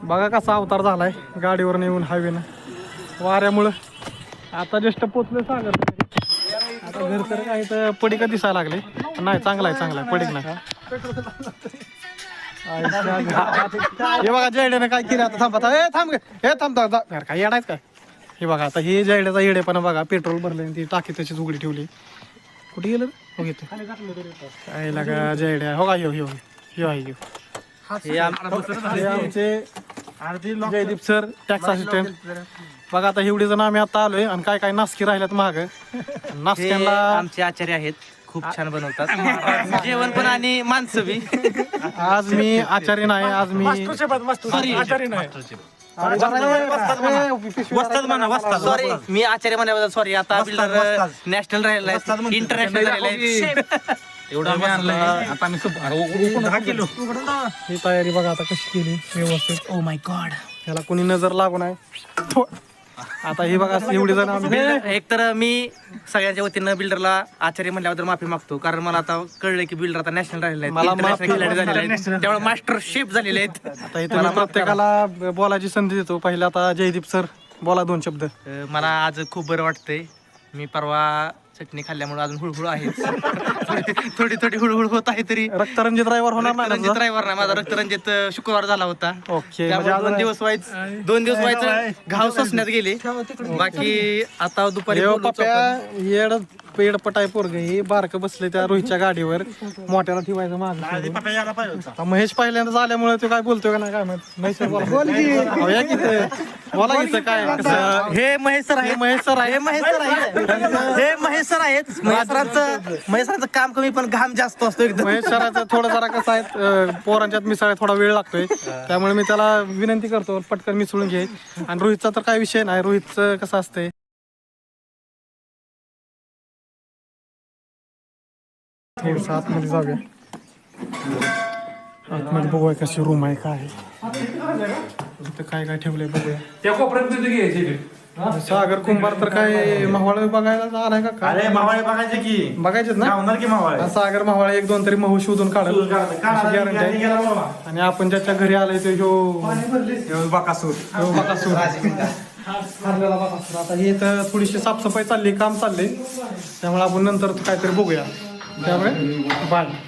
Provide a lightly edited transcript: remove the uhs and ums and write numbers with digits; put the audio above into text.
बघा कसा अवतार झालाय गाडीवर येऊन हायवेनं वाऱ्यामुळं. आता जस्ट पोचलं सागर. आता घर तर काय तर पडीक दिसायला लागले. नाही चांगला आहे पडीक नाही. हे बघा जयड्याने काय केलं आता. थांब हे थांब काय येडायच काय. हे बघा आता हे जयड्याचा येडेपणा बघा. पेट्रोल भरले ती टाकी तशीच उघडी ठेवली. कुठे गेलं हो घेतो काय लागा जयड्या. हो का ह्यो आहे आमचे जयदीप सर टॅक्स असिस्टंट. बघा आता एवढी जण आम्ही आता आलोय आणि काय नासकी राहिल्यात माग. नाश्त्याला आमचे आचार्य आहेत, खूप छान बनवतात जेवण पण आणि माणसं बी. आज मी आचार्य नाही, आज मी आचार्य नाही. सॉरी, मी आचार्य म्हणाबद्दल सॉरी. आता बिल्डर नॅशनल राहिलाय, इंटरनॅशनल राहिलाय. एवढं आम्ही आणलंय आता आम्ही 10 किलो. ही तयारी बघा आता कशी केली व्यवस्थित. ओ माय गॉड, ह्याला कोणी नजर लागू नये. आता हे बघा एवढी जण आम्ही. एक तर मी सगळ्यांच्या वतीनं बिल्डरला आचार्य म्हणल्याबद्दल माफी मागतो, कारण मला आता कळलं की बिल्डर आता नॅशनल राहिलेले आहेत, मला इंटरनॅशनल खिलाडी झालेले आहेत, त्यामुळे मास्टर शेफ झालेले आहेत. आता इथे मला प्रत्येकाला बोलायची संधी देतो. पहिले आता जयदीप सर बोला 2 शब्द. मला आज खूप बरं वाटतंय. मी परवा चटणी खाल्ल्यामुळे अजून हुळहुळ आहे. थोडी हुळहुळ होत आहे. तरी रक्तरंजित ड्रायव्हर होणार नाही रक्तरंजित ड्रायव्हर नाही, माझा रक्तरंजित शुक्रवार झाला होता. ओके. त्यामुळे 2 दिवस व्हायचं घाव सोसण्यात गेले. बाकी आता दुपारी बोलू. पेडपट आहे पोरग. हे बारक बसले त्या रोहितच्या गाडीवर. मोठ्याला ठेवायचं माग. आता महेश पहिल्यांदाच आल्यामुळे तो काय बोलतोय का नाही काय माहित. महेश बोला बोला घेत काय कसं. हे महेश सर आहे, महेश सर आहे. हे महेश सर आहेत. महेशरांचं काम कमी पण घाम जास्त असतो एकदम. महेश सराचं थोडं जरा कसं आहे पोरांच्यात मिसळाय थोडा वेळ लागतोय. त्यामुळे मी त्याला विनंती करतो पटकन मिसळून घे. आणि रोहितचा तर काय विषय नाही. रोहितचं कसं असतंय थोडस आतमध्ये जाऊया. आतमध्ये बघूया कशी रूम आहे काय तिथं काय ठेवलंय बघूया. त्या कोपऱ्यात घ्यायचे सागर कुंभार तर काय मावळ बघायला आलाय का काय. मावाळे बघायचे की बघायचेच ना होणार की मावाळे. सागर मावळ 1-2 तरी महू शोधून काढल गॅरंटी आहे. आणि आपण ज्याच्या घरी आलोय तो ह्यो बाकासूर. आता हे तर थोडीशी साफसफाई चालली, काम चाललंय. त्यामुळे आपण नंतर काहीतरी बघूया. त्यामुळे बाय.